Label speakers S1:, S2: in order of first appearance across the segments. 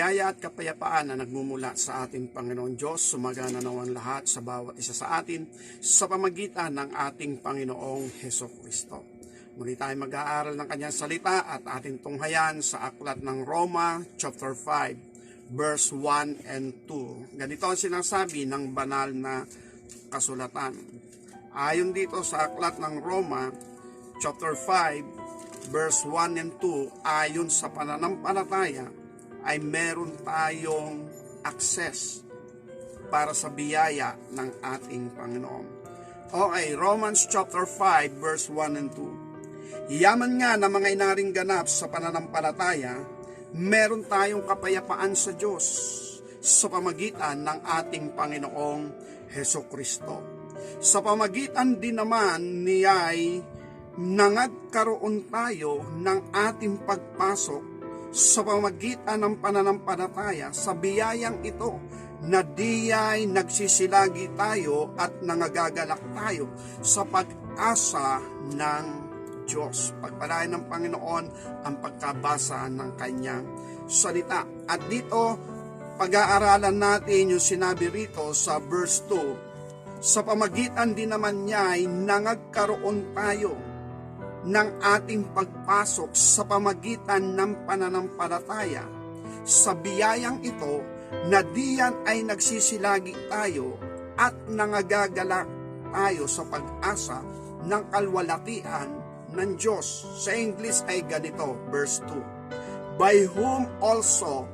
S1: biyaya at kapayapaan na nagmumula sa ating Panginoon Diyos, sumagana naman lahat sa bawat isa sa atin sa pamagitan ng ating Panginoong Heso Kristo. Muli tayo mag-aaral ng kanyang salita at ating tunghayan sa aklat ng Roma chapter 5, verse 1 and 2. Ganito ang sinasabi ng banal na kasulatan. Ayon dito sa aklat ng Roma chapter 5, verse 1 and 2, ayon sa pananampalataya, ay meron tayong access para sa biyaya ng ating Panginoon. Okay, Romans chapter 5 verse 1 and 2. Yaman nga na mga inaring ganap sa pananampalataya, meron tayong kapayapaan sa Diyos sa pamagitan ng ating Panginoong Heso Kristo. Sa pamagitan din naman niya'y nangagkaroon tayo ng ating pagpasok sa pamagitan ng pananampalataya sa biyayang ito na diya'y nagsisilagi tayo at nangagagalak tayo sa pag-asa ng Diyos. Pagpalain ng Panginoon ang pagkabasa ng kanyang salita. At dito, pag-aaralan natin yung sinabi rito sa verse 2, sa pamagitan din naman niya'y nangagkaroon tayo ng ating pagpasok sa pamagitan ng pananampalataya sa biyayang ito na diyan ay nagsisilagi tayo at nangagagalak tayo sa pag-asa ng kalwalatian ng Diyos. Sa English ay ganito, verse 2. By whom also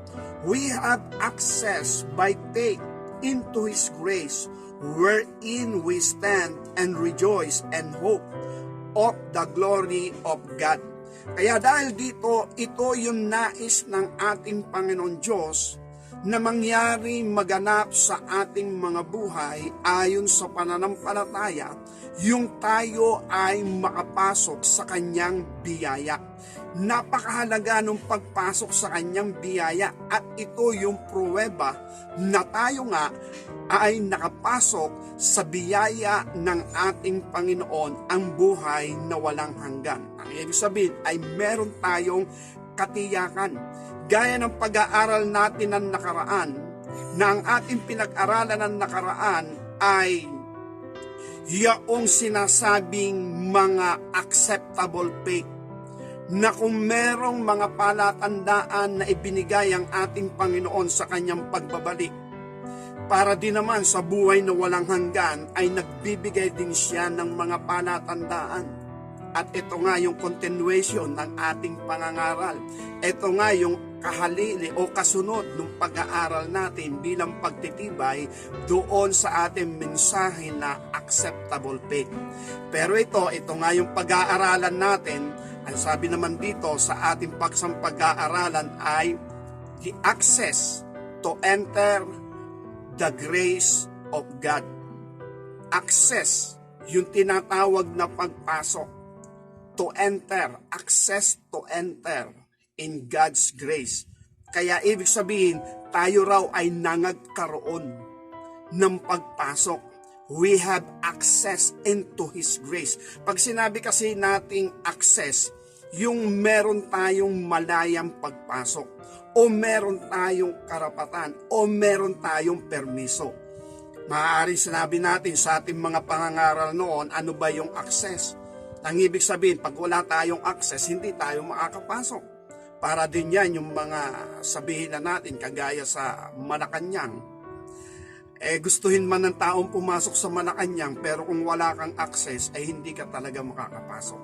S1: we have access by faith into His grace, wherein we stand and rejoice and hope of the glory of God. Kaya dahil dito, ito yung nais ng ating Panginoon Diyos na mangyari maganap sa ating mga buhay ayon sa pananampalataya, yung tayo ay makapasok sa kanyang biyaya. Napakahalaga ng pagpasok sa kanyang biyaya at ito yung pruweba na tayo nga ay nakapasok sa biyaya ng ating Panginoon, ang buhay na walang hanggan. Ang ibig sabihin ay meron tayong katiyakan. Gaya ng pag-aaral natin ng nakaraan, na ang ating pinag-aralan ng nakaraan ay yaong sinasabing mga acceptable faith, na kung merong mga palatandaan na ibinigay ang ating Panginoon sa kanyang pagbabalik, para din naman sa buhay na walang hanggan ay nagbibigay din siya ng mga palatandaan. At ito nga yung continuation ng ating pangangaral. Ito nga yung kahalili o kasunod ng pag-aaral natin bilang pagtitibay doon sa ating mensahe na acceptable faith. Pero ito nga yung pag-aaralan natin. Ang sabi naman dito sa ating paksang pag-aaralan ay the access to enter the grace of God. Access, yung tinatawag na pagpasok. To enter, access to enter in God's grace. Kaya ibig sabihin, tayo raw ay nangagkaroon ng pagpasok. We have access into His grace. Pag sinabi kasi nating access, yung meron tayong malayang pagpasok, o meron tayong karapatan, o meron tayong permiso. Maaaring sinabi natin sa ating mga pangangaral noon, ano ba yung access? Ang ibig sabihin, pag wala tayong access, hindi tayo makakapasok. Para din yan yung mga sabihin na natin, kagaya sa Malacanang. Gustuhin man ng taong pumasok sa Malacanang, pero kung wala kang access, ay hindi ka talaga makakapasok.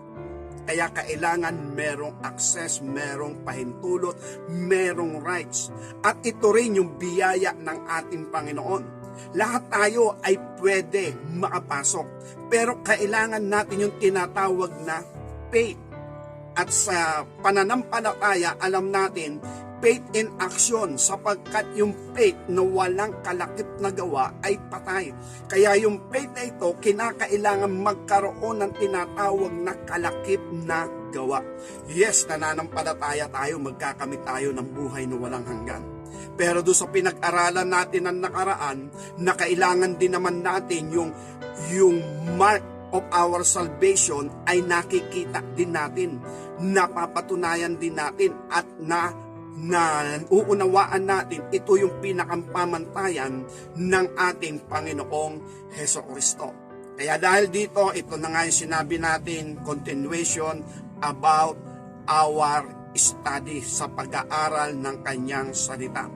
S1: Kaya kailangan merong access, merong pahintulot, merong rights. At ito rin yung biyaya ng ating Panginoon. Lahat tayo ay pwede makapasok. Pero kailangan natin yung tinatawag na faith. At sa pananampalataya, alam natin, faith in action, sapagkat yung faith na walang kalakip na gawa ay patay. Kaya yung faith na ito, kinakailangan magkaroon ng tinatawag na kalakip na gawa. Yes, nananampalataya tayo, magkakamit tayo ng buhay na walang hanggan. Pero doon sa pinag-aralan natin ng nakaraan, na kailangan din naman natin yung mark of our salvation ay nakikita din natin, napapatunayan din natin at na na uunawaan natin, ito yung pinakapamantayan ng ating Panginoong Hesukristo. Kaya dahil dito, ito na nga yung sinabi natin, continuation about our study sa pag-aaral ng kanyang salita.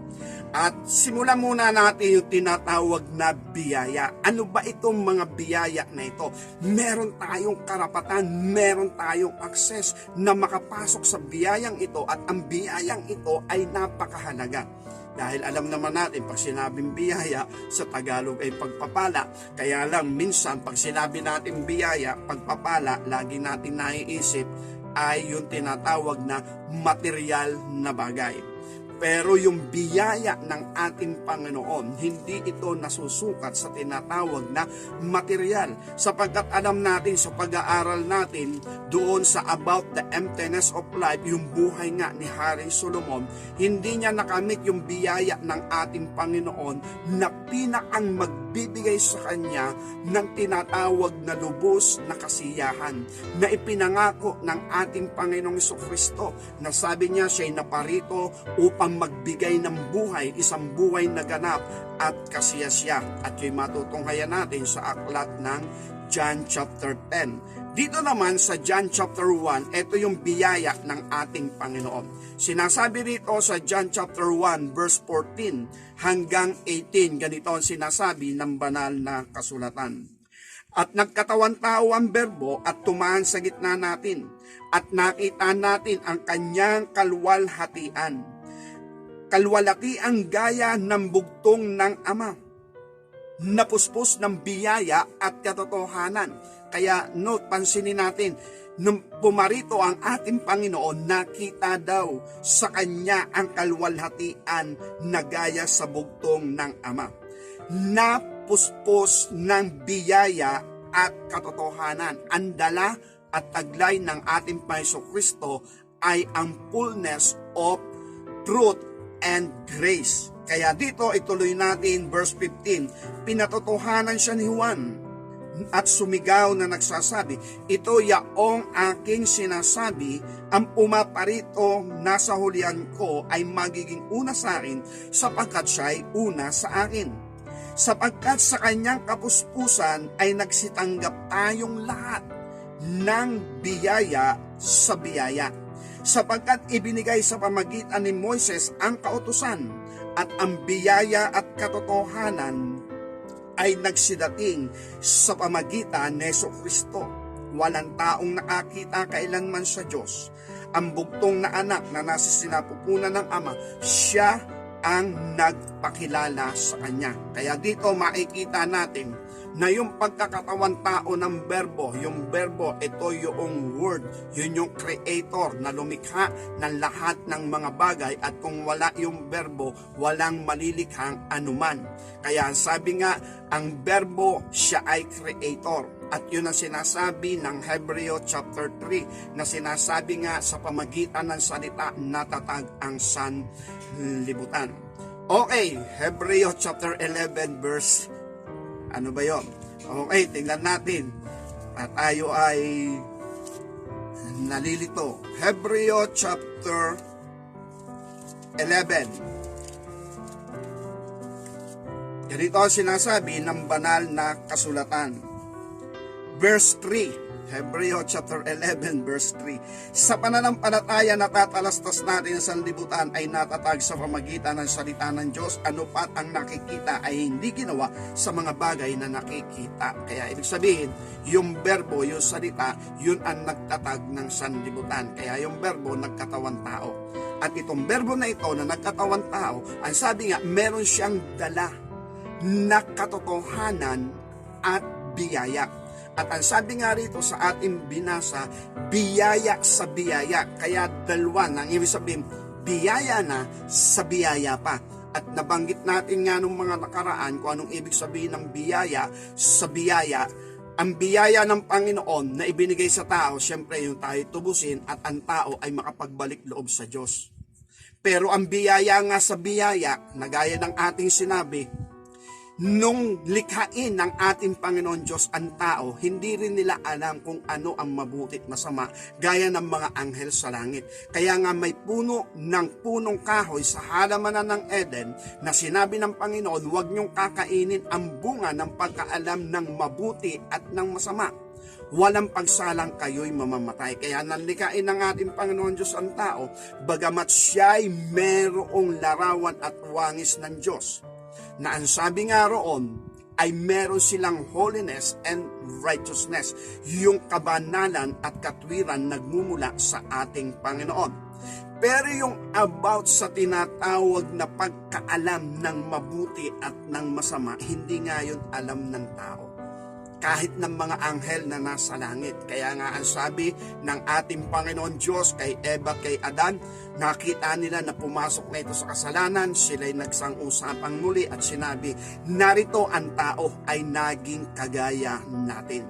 S1: At simulan muna natin yung tinatawag na biyaya. Ano ba itong mga biyaya na ito? Meron tayong karapatan, meron tayong access na makapasok sa biyayang ito, at ang biyayang ito ay napakahalaga. Dahil alam naman natin, pag sinabing biyaya, sa Tagalog ay pagpapala. Kaya lang, minsan, pag sinabi natin biyaya, pagpapala, lagi natin naiisip ay yung tinatawag na material na bagay. Pero yung biyaya ng ating Panginoon, hindi ito nasusukat sa tinatawag na material. Sapagkat alam natin sa pag-aaral natin doon sa About the Emptiness of Life, yung buhay nga ni Haring Solomon, hindi niya nakamit yung biyaya ng ating Panginoon na pinakang magbibigay sa kanya ng tinatawag na lubos na kasiyahan na ipinangako ng ating Panginoong Jesucristo, na sabi niya siya'y naparito upang magbigay ng buhay, isang buhay na ganap at kasiyasiya. At yung matutunghayan natin sa aklat ng John chapter 10. Dito naman sa John chapter 1, ito yung biyaya ng ating Panginoon. Sinasabi rito sa John chapter 1 verse 14 hanggang 18, ganito ang sinasabi ng banal na kasulatan. At nagkatawan tao ang Berbo at tumaan sa gitna natin, at nakita natin ang kanyang kalwalhatian. Kalwalati ang gaya ng bugtong ng Ama, napuspos ng biyaya at katotohanan. Kaya pansinin natin, nung pumarito ang ating Panginoon, nakita daw sa kanya ang kalwalhatian na gaya sa bugtong ng Ama. Napuspos ng biyaya at katotohanan. Ang dala at taglay ng ating Panginoong Kristo ay ang fullness of truth and grace. Kaya dito ituloy natin verse 15. Pinatotohanan siya ni Juan at sumigaw na nagsasabi, ito yaong aking sinasabi, ang pumaparito nasa hulihan ko ay magiging una sa akin, sapagkat siya ay una sa akin. Sapagkat sa kanyang kapuspusan ay nagsitanggap tayong lahat ng biyaya sa biyaya. Sapagkat ibinigay sa pamagitan ni Moises ang kautusan, at ang biyaya at katotohanan ay nagsidating sa pamagitan ni Jesucristo. Walang taong nakakita kailanman sa Diyos. Ang bugtong na anak na nasa sinapupunan ng Ama, siya ang nagpakilala sa kanya. Kaya dito makikita natin na yung pagkakatawan tao ng Berbo, yung Berbo, ito yung Word, yun yung Creator na lumikha ng lahat ng mga bagay, at kung wala yung Berbo, walang malilikhang anuman. Kaya sabi nga, ang Berbo, siya ay Creator. At yun ang sinasabi ng Hebreo chapter 3, na sinasabi nga sa pamagitan ng salita, natatag ang sanlibutan. Okay, Hebreo chapter 11 verse ano ba yon? Okay, tingnan natin. At tayo ay nalilito. Hebreo chapter 11. Ganito ang sinasabi ng banal na kasulatan. Verse 3. Hebreo chapter 11 verse 3. Sa pananampalataya natatalastas natin sa sanlibutan ay natatag sa pamagitan ng salita ng Diyos. Ano pat ang nakikita ay hindi ginawa sa mga bagay na nakikita. Kaya ibig sabihin, yung Berbo, yung salita, yun ang nagtatag ng sanlibutan. Kaya yung Berbo nagkatawan tao. At itong Berbo na ito na nagkatawan tao, ang sabi nga, meron siyang dala na katotohanan at biyaya. At ang sabi nga rito sa ating binasa, biyaya sa biyaya. Kaya dalawa nang ibig sabihin, biyaya na sa biyaya pa. At nabanggit natin nga nung mga nakaraan kung anong ibig sabihin ng biyaya sa biyaya. Ang biyaya ng Panginoon na ibinigay sa tao, siyempre yung tayo tubusin at ang tao ay makapagbalik loob sa Diyos. Pero ang biyaya nga sa biyaya, na gaya ng ating sinabi, Nung likhain ng ating Panginoon Diyos ang tao, hindi rin nila alam kung ano ang mabuti at masama, gaya ng mga anghel sa langit. Kaya nga may puno ng punong kahoy sa halamanan ng Eden na sinabi ng Panginoon, huwag niyong kakainin ang bunga ng pagkaalam ng mabuti at ng masama. Walang pagsalang kayo'y mamamatay. Kaya nanlikain ng ating Panginoon Diyos ang tao, bagamat siya'y merong larawan at wangis ng Diyos, na ang sabi nga roon ay meron silang holiness and righteousness, yung kabanalan at katwiran nagmumula sa ating Panginoon. Pero yung about sa tinatawag na pagkaalam ng mabuti at ng masama, hindi nga yun alam ng tao, kahit ng mga anghel na nasa langit. Kaya nga ang sabi ng ating Panginoon Diyos kay Eva at kay Adan, nakita nila na pumasok na ito sa kasalanan, sila'y nagsang-usapang muli at sinabi, narito ang tao ay naging kagaya natin,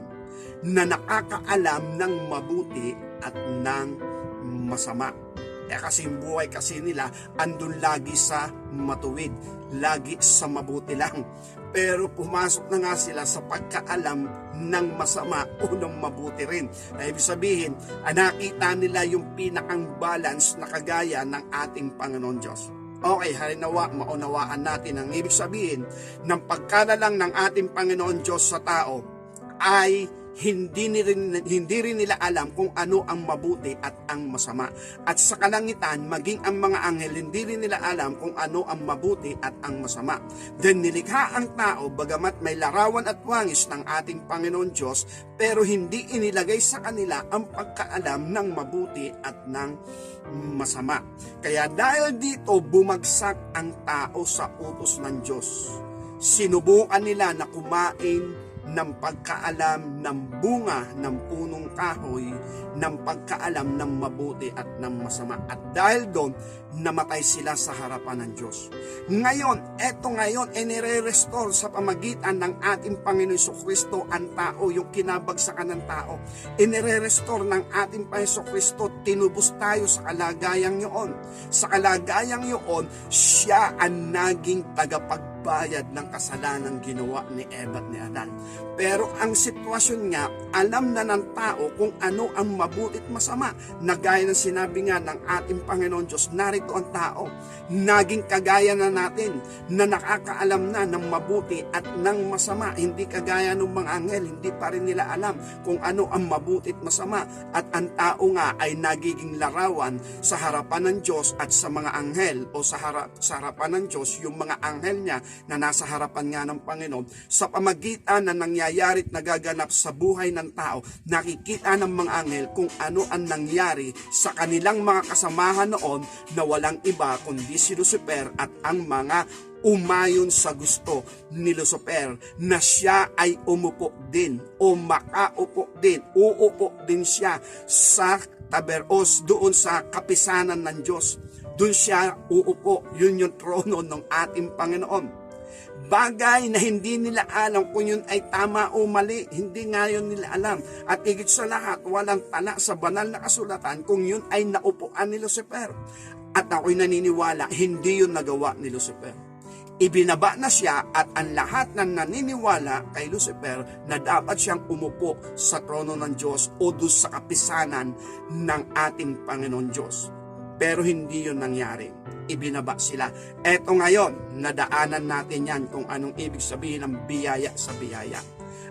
S1: na nakakaalam ng mabuti at ng masama. Kasi yung buhay kasi nila andun lagi sa matuwid, lagi sa mabuti lang. Pero pumasok na nga sila sa pagkaalam ng masama o ng mabuti rin. Ibig sabihin, nakita nila yung pinakang balance na kagaya ng ating Panginoon Diyos. Okay, halinawa, maunawaan natin ang ibig sabihin ng pagkalalang ng ating Panginoon Diyos sa tao ay hindi rin nila alam kung ano ang mabuti at ang masama. At sa kalangitan, maging ang mga anghel, hindi rin nila alam kung ano ang mabuti at ang masama. Then nilikha ang tao, bagamat may larawan at wangis ng ating Panginoon Diyos, pero hindi inilagay sa kanila ang pagkaalam ng mabuti at ng masama. Kaya dahil dito, bumagsak ang tao sa utos ng Diyos. Sinubukan nila na kumain ng pagkaalam ng bunga ng punong kahoy, ng pagkaalam ng mabuti at ng masama. At dahil doon, namatay sila sa harapan ng Diyos. Ngayon, nire-restore sa pamagitan ng ating Panginoon Jesucristo ang tao, yung kinabagsakan ng tao. Nire-restore ng ating Panginoon Jesucristo, tinubos tayo sa kalagayang yun. Sa kalagayang yun, siya ang naging tagapagbayad ng kasalanang ginawa ni Eva at ni Adan. Pero ang sitwasyon nga, alam na ng tao kung ano ang mabuti at masama. Nagaya ng sinabi nga ng ating Panginoon Diyos, narito ang tao, naging kagaya na natin, na nakakaalam na ng mabuti at ng masama. Hindi kagaya ng mga anghel, hindi pa rin nila alam kung ano ang mabuti at masama. At ang tao nga ay nagiging larawan sa harapan ng Diyos at sa mga anghel, o sa harapan ng Diyos, yung mga anghel niya na nasa harapan nga ng Panginoon, sa pamagitan na nangyayari at nagaganap sa buhay ng tao, nakikita ng mga anghel kung ano ang nangyari sa kanilang mga kasamahan noon na walang iba kundi si Lucifer at ang mga umayon sa gusto ni Lucifer, na siya ay umupo din o makaupo din, uupo din siya sa taberos doon sa kapisanan ng Diyos. Doon siya uupo, yun yung trono ng ating Panginoon. Bagay na hindi nila alam kung yun ay tama o mali, hindi nga yun nila alam. At higit sa lahat, walang tala sa banal na kasulatan kung yun ay naupuan ni Lucifer. At ako'y naniniwala, hindi yun nagawa ni Lucifer. Ibinaba na siya, at ang lahat na naniniwala kay Lucifer na dapat siyang umupo sa trono ng Diyos o doon sa kapisanan ng ating Panginoon Diyos. Pero hindi yun nangyari. Ibinaba sila. Eto ngayon, nadaanan natin yan kung anong ibig sabihin ng biyaya sa biyaya.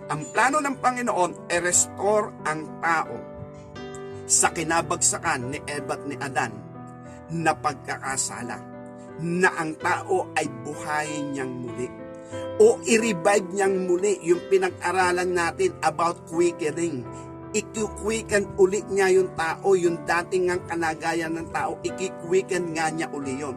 S1: Ang plano ng Panginoon ay restore ang tao sa kinabagsakan ni Eva at ni Adan na pagkakasala, na ang tao ay buhayin niyang muli o i-revive niyang muli. Yung pinag-aralan natin about quickening, i-quicken uli niya yung tao, yung dating ng kalagayan ng tao, i-quicken nga niya uli yun.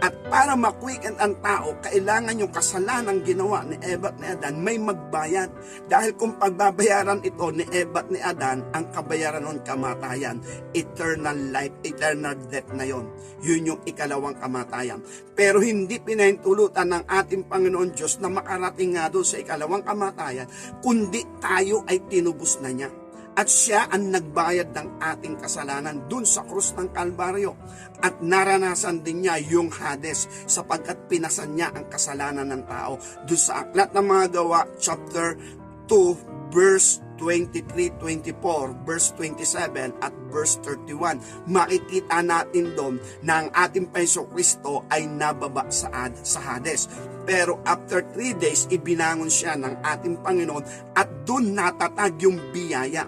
S1: At para ma-quicken ang tao, kailangan yung kasalanang ginawa ni Eva at ni Adan may magbayad. Dahil kung pagbabayaran ito ni Eva at ni Adan, ang kabayaran ng kamatayan, eternal life, eternal death na yon. Yun yung ikalawang kamatayan. Pero hindi pinahintulutan ng ating Panginoon Diyos na makarating nga doon sa ikalawang kamatayan, kundi tayo ay tinubos na niya. At siya ang nagbayad ng ating kasalanan dun sa krus ng Kalbaryo. At naranasan din niya yung Hades sapagkat pinasan niya ang kasalanan ng tao. Dun sa Aklat ng Mga Gawa, chapter 2, verse 23, 24, verse 27 at verse 31, makikita natin doon na ang ating Jesucristo ay nababa sa Hades. Pero after 3 days, ibinangon siya ng ating Panginoon at doon natatag yung biyaya.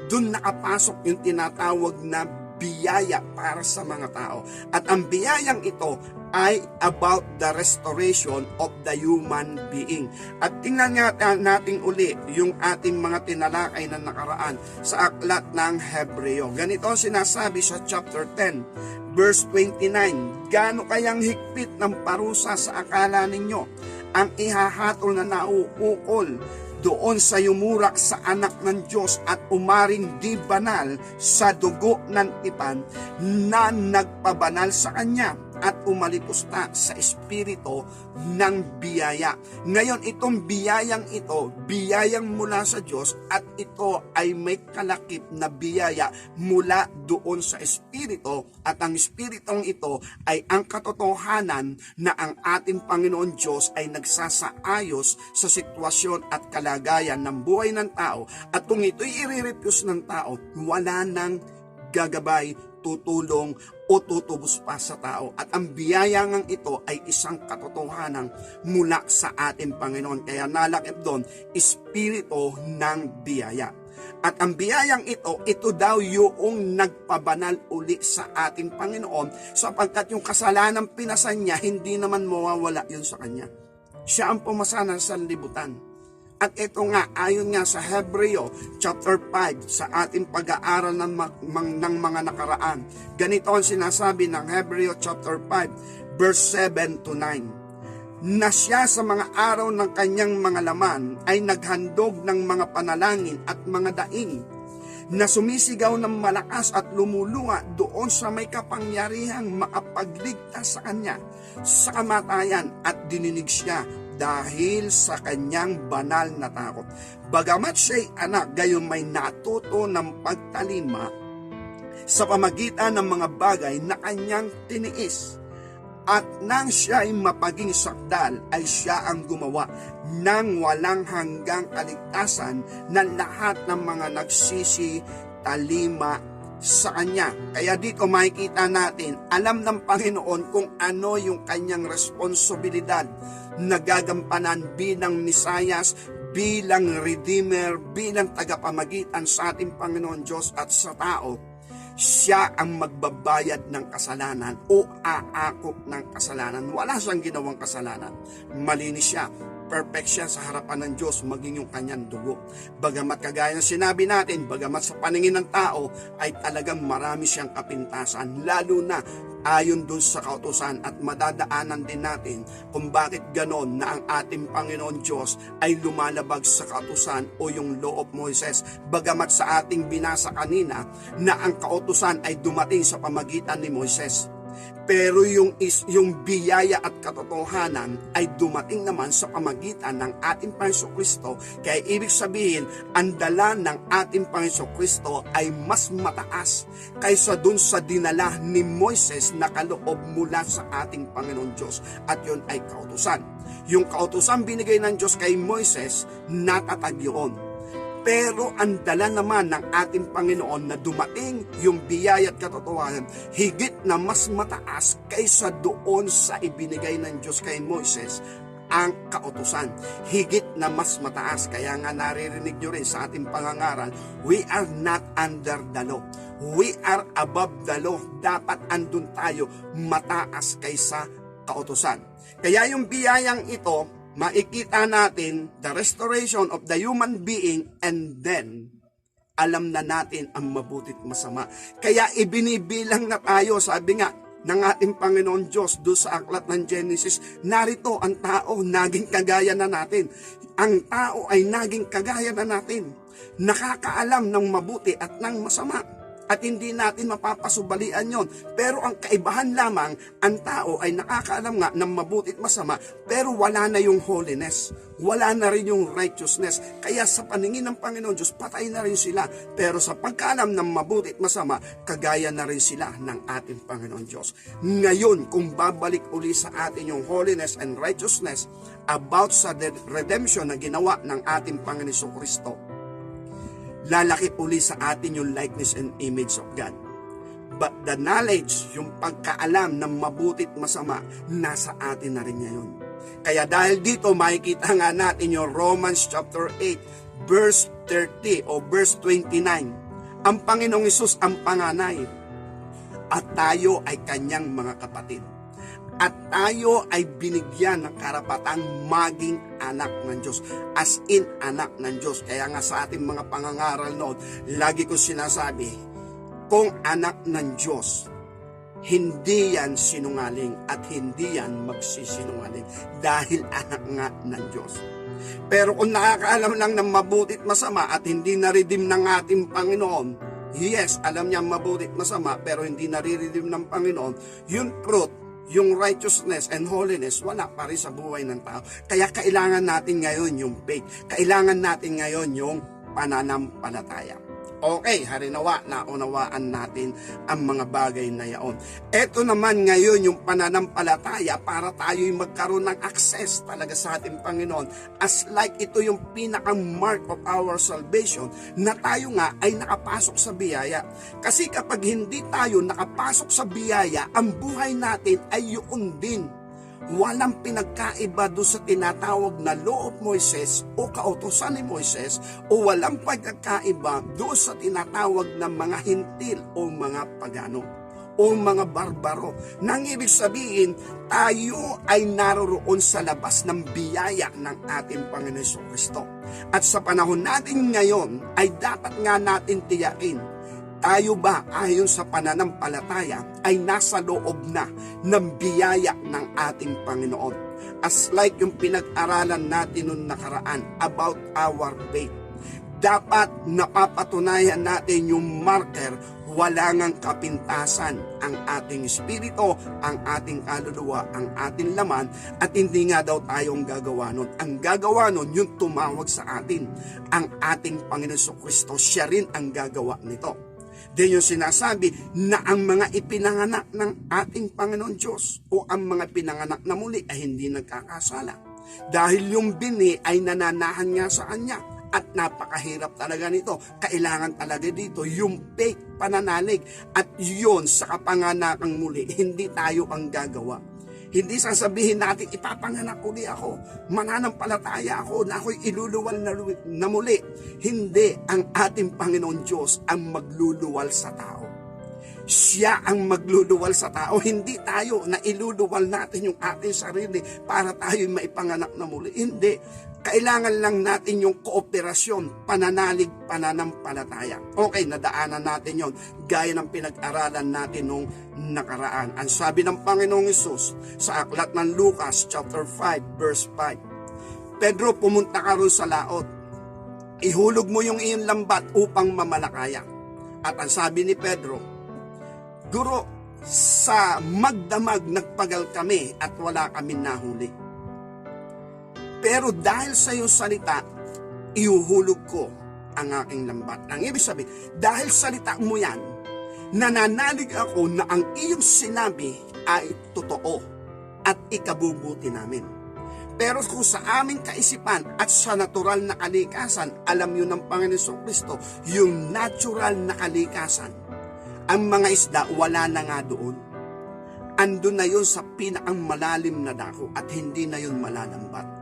S1: Doon nakapasok yung tinatawag na biyaya para sa mga tao. At ang biyayang ito ay about the restoration of the human being. At tingnan natin uli yung ating mga tinalakay na nakaraan sa Aklat ng Hebreo. Ganito sinasabi sa chapter 10, verse 29, gaano kayang higpit ng parusa sa akala ninyo ang ihahatol na nauukol doon sa yumurak sa anak ng Diyos at umaring di banal sa dugo ng tipan na nagpabanal sa kanya at umalipusta sa espiritu ng biyaya. Ngayon itong biyayang ito, biyayang mula sa Diyos at ito ay may kalakip na biyaya mula doon sa espiritu at ang espiritong ito ay ang katotohanan na ang ating Panginoon Diyos ay nagsasaayos sa sitwasyon at kalagayan ng buhay ng tao at kung ito'y i-refuse ng tao, wala nang gagabay, tutulong o tutubos pa sa tao. At ang biyayangang ito ay isang katotohanan mula sa ating Panginoon. Kaya nalakip doon, espiritu ng biyaya. At ang biyayang ito daw yung nagpabanal uli sa ating Panginoon sapagkat yung kasalanan pinasan niya, hindi naman mawawala yun sa kanya. Siya ang pumasanan sa libutan. At ito nga, ayon nga sa Hebreo chapter 5, sa ating pag-aaral ng mga nakaraan, ganito ang sinasabi ng Hebreo chapter 5, verse 7 to 9. Na siya sa mga araw ng kanyang mga laman ay naghandog ng mga panalangin at mga daing, na sumisigaw ng malakas at lumulunga doon sa may kapangyarihang makapagligtas sa kanya sa kamatayan at dininig siya dahil sa kanyang banal na takot. Bagamat siya'y anak, gayon may natuto ng pagtalima sa pamagitan ng mga bagay na kanyang tiniis. At nang siya'y mapaging sakdal, ay siya ang gumawa ng walang hanggang kaligtasan ng lahat ng mga nagsisitalima sa kanya. Kaya dito makikita natin, alam ng Panginoon kung ano yung kanyang responsibilidad na gagampanan bilang Misayas, bilang Redeemer, bilang tagapamagitan sa ating Panginoon Diyos at sa tao. Siya ang magbabayad ng kasalanan o aakop ng kasalanan. Wala siyang ginawang kasalanan. Malinis siya. Perfect siya sa harapan ng Diyos, maging yung kanyang dugo. Bagamat kagaya ng sinabi natin, bagamat sa paningin ng tao, ay talagang marami siyang kapintasan, lalo na ayon dun sa kautusan at madadaanan din natin kung bakit ganon na ang ating Panginoon Diyos ay lumalabag sa kautusan o yung law of Moses. Bagamat sa ating binasa kanina na ang kautusan ay dumating sa pamagitan ni Moises. Pero yung biyaya at katotohanan ay dumating naman sa pamagitan ng ating Panginoon Kristo. Kaya ibig sabihin, ang dala ng ating Panginoon Kristo ay mas mataas kaysa dun sa dinala ni Moises na kaloob mula sa ating Panginoon Diyos. At yun ay kautusan. Yung kautusan binigay ng Diyos kay Moises, natatag yun. Pero ang dala naman ng ating Panginoon na dumating yung biyaya at katotohanan, higit na mas mataas kaysa doon sa ibinigay ng Diyos kay Moises, ang kautusan. Higit na mas mataas. Kaya nga naririnig nyo rin sa ating pangangaral, we are not under the law. We are above the law. Dapat andun tayo mataas kaysa kautusan. Kaya yung biyayang ito, makikita natin the restoration of the human being and then alam na natin ang mabutit masama. Kaya ibinibilang na tayo, sabi nga ng ating Panginoon Diyos doon sa aklat ng Genesis, narito ang tao naging kagaya na natin. Ang tao ay naging kagaya na natin. Nakakaalam ng mabuti at ng masama. at hindi natin mapapasubalian yon. Pero ang kaibahan lamang, ang tao ay nakakaalam nga ng mabuti at masama, pero wala na yung holiness, wala na rin yung righteousness. Kaya sa paningin ng Panginoon Diyos, patay na rin sila. Pero sa pagkaalam ng mabuti at masama, kagaya na rin sila ng ating Panginoon Diyos. Ngayon, kung babalik uli sa atin yung holiness and righteousness about sa redemption na ginawa ng ating Panginoon Kristo, lalaki uli sa atin yung likeness and image of God. But the knowledge, yung pagkaalam ng mabuti at masama, nasa atin na rin ngayon. Kaya dahil dito, makikita nga natin yung Romans chapter 8, verse 30 o verse 29. Ang Panginoong Hesus ang panganay at tayo ay kanyang mga kapatid. At tayo ay binigyan ng karapatang maging anak ng Diyos. As in, anak ng Diyos. Kaya nga sa ating mga pangangaral noon, lagi ko sinasabi, kung anak ng Diyos, hindi yan sinungaling at hindi yan magsisinungaling. Dahil anak nga ng Diyos. Pero kung nakakaalam lang ng mabuti at masama at hindi na-redeem ng ating Panginoon, yes, alam niya mabuti at masama, pero hindi na-redeem ng Panginoon, yung truth, yung righteousness and holiness, wala pa rin sa buhay ng tao. Kaya kailangan natin ngayon yung faith. Kailangan natin ngayon yung pananampalataya. Okay, harinawa, naunawaan natin ang mga bagay na yaon. Ito naman ngayon yung pananampalataya para tayo'y magkaroon ng access talaga sa ating Panginoon. As like ito yung pinaka-mark of our salvation na tayo nga ay nakapasok sa biyaya. Kasi kapag hindi tayo nakapasok sa biyaya, ang buhay natin ay yun din. Walang pinagkaiba doon sa tinatawag na Law of Moises o kautusan ni Moises, o walang pagkakaiba doon sa tinatawag na mga hintil o mga pagano o mga barbaro. Nang ibig sabihin, tayo ay naroroon sa labas ng biyaya ng ating Panginoon Kristo. At sa panahon natin ngayon ay dapat nga natin tiyakin, tayo ba ayon sa pananampalataya ay nasa loob na ng biyaya ng ating Panginoon? As like yung pinag-aralan natin noong nakaraan about our faith. Dapat napapatunayan natin yung marker, wala ngang kapintasan ang ating espiritu, ang ating kaluluwa, ang ating laman, at hindi nga daw tayong gagawa nun. Ang gagawa nun, yung tumawag sa atin, ang ating Panginoon Kristo, siya rin ang gagawa nito. Then yung sinasabi na ang mga ipinanganak ng ating Panginoon Diyos o ang mga pinanganak na muli ay hindi nagkakasala. Dahil yung bini ay nananahan nga sa Kanya at napakahirap talaga nito. Kailangan talaga dito yung faith, pananalig, at yun sa kapanganakang muli, hindi tayo ang gagawa. Hindi sasabihin natin, ipapanganak uli ako, mananampalataya ako, na ako'y iluluwal na muli. Hindi, ang ating Panginoon Diyos ang magluluwal sa tao. Siya ang magluluwal sa tao, hindi tayo na iluluwal natin yung ating sarili para tayo'y maipanganak na muli. Hindi. Kailangan lang natin yung kooperasyon, pananalig, pananampalataya. Okay, nadaanan natin yon gaya ng pinag-aralan natin nung nakaraan. Ang sabi ng Panginoong Hesus sa aklat ng Lucas chapter 5 verse 5, Pedro, pumunta ka ron sa laot. Ihulog mo yung iyong lambat upang mamalakaya. At ang sabi ni Pedro, Guro, sa magdamag nagpagal kami at wala kami nahuli. Pero dahil sa iyong salita, ihuhulog ko ang aking lambat. Ang ibig sabihin, dahil salita mo yan, nananalig ako na ang iyong sinabi ay totoo at ikabubuti namin. Pero kung sa aming kaisipan at sa natural na kalikasan, alam yun ng Panginoon Kristo, yung natural na kalikasan, ang mga isda wala na nga doon. Andun na yun sa pinakang malalim na dako at hindi na yun malalambat.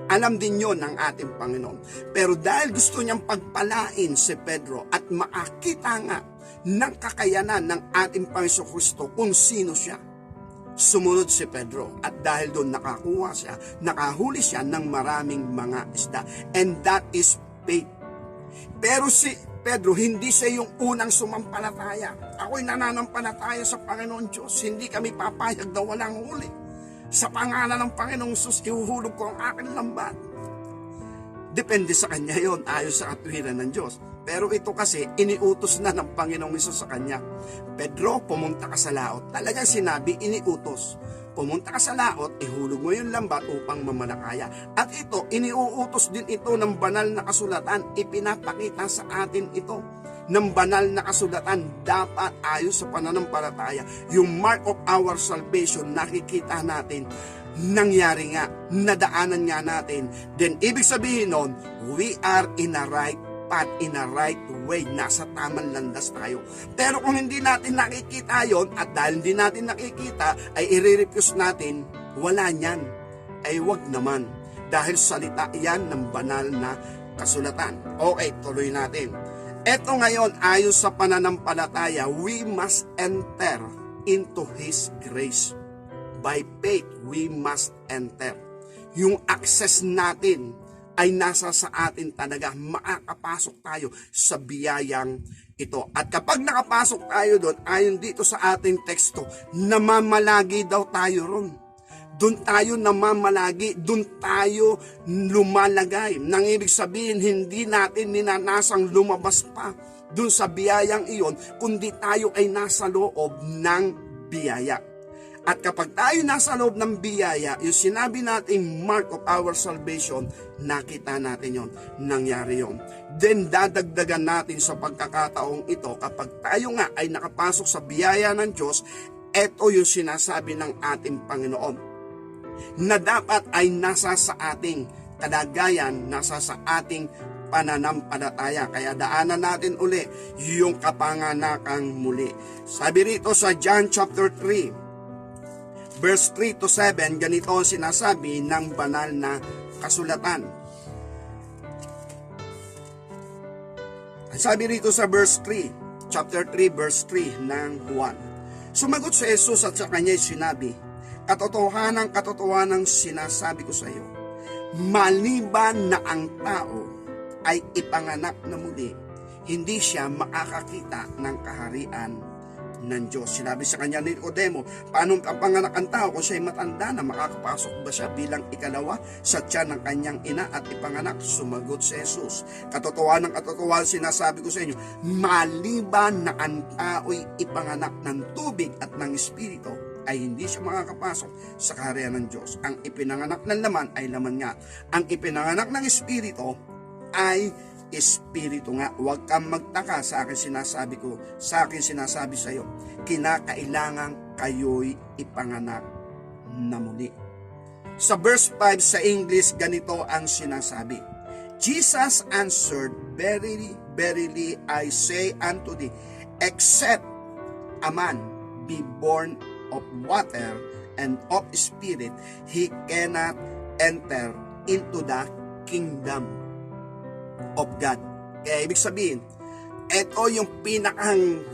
S1: Alam din yun ng ating Panginoon. Pero dahil gusto niyang pagpalain si Pedro at makakita nga ng kakayanan ng ating Panginoon Kristo kung sino siya, sumunod si Pedro. At dahil doon nakakuha siya, nakahuli siya ng maraming mga isda. And that is faith. Pero si Pedro, hindi siya yung unang sumampalataya. Ako'y nananampalataya sa Panginoon Diyos. Hindi kami papayag na walang huli. Sa pangalan ng Panginoong Sus, ihuhulog ko ang aking lambat. Depende sa kanya yon, ayon sa katwiran ng Diyos. Pero ito kasi, iniutos na ng Panginoong Hesus sa kanya. Pedro, pumunta ka sa laot. Talagang sinabi, iniutos. Pumunta ka sa laot, ihulog mo yung lambat upang mamalakaya. At ito, iniuutos din ito ng banal na kasulatan. Ipinapakita sa atin ito ng banal na kasulatan. Dapat ayon sa pananampalataya. Yung mark of our salvation, nakikita natin, nangyari nga, nadaanan nga natin. Then, ibig sabihin nun, we are in a right path, in a right way. Nasa tamang landas tayo. Pero kung hindi natin nakikita yon, at dahil hindi natin nakikita, ay i-refuse natin, wala niyan. Ay wag naman. Dahil salita yan ng banal na kasulatan. Okay, tuloy natin. Eto ngayon, ayon sa pananampalataya, we must enter into His grace. By faith, we must enter. Yung access natin ay nasa sa atin talaga. Makakapasok tayo sa biyayang ito. At kapag nakapasok tayo doon, ayon dito sa ating teksto, namamalagi daw tayo ron. Doon tayo namamalagi, doon tayo lumalagay. Nang ibig sabihin, hindi natin ninanasang lumabas pa doon sa biyayang iyon, kundi tayo ay nasa loob ng biyaya. At kapag tayo nasa loob ng biyaya, yung sinabi natin mark of our salvation, nakita natin yon, nangyari yon. Then dadagdagan natin sa pagkakataong ito, kapag tayo nga ay nakapasok sa biyaya ng Diyos, ito yung sinasabi ng ating Panginoon, na dapat ay nasa sa ating kalagayan, nasa sa ating pananampalataya. Kaya daanan natin uli yung kapanganakang muli. Sabi rito sa John chapter 3, verse 3 to 7, ganito ang sinasabi ng banal na kasulatan. Sabi rito sa verse 3, chapter 3, verse 3 ng Juan. Sumagot si Jesus at sa kanya sinabi, katotohanan sinasabi ko sa iyo, maliban na ang tao ay ipanganak na muli, hindi siya makakakita ng kaharian ng Diyos. Sinabi sa kanya ni Nicodemo, paano panganak ang tao kung siya'y matanda na makakapasok ba siya bilang ikalawa sa tiyan ng kanyang ina at ipanganak? Sumagot si Jesus, katotohanan sinasabi ko sa inyo, maliban na ang tao'y ipanganak ng tubig at ng Espiritu, ay hindi siya makakapasok sa kaharian ng Diyos. Ang ipinanganak ng laman ay laman nga. Ang ipinanganak ng Espiritu ay Espiritu nga. Huwag kang magtaka sa akin sinasabi sa iyo, kinakailangan kayo'y ipanganak na muli. Sa verse 5 sa English, ganito ang sinasabi, Jesus answered, verily, verily, I say unto thee, except a man be born of water and of spirit, he cannot enter into the kingdom of God. Kaya ibig sabihin, ito yung pinakang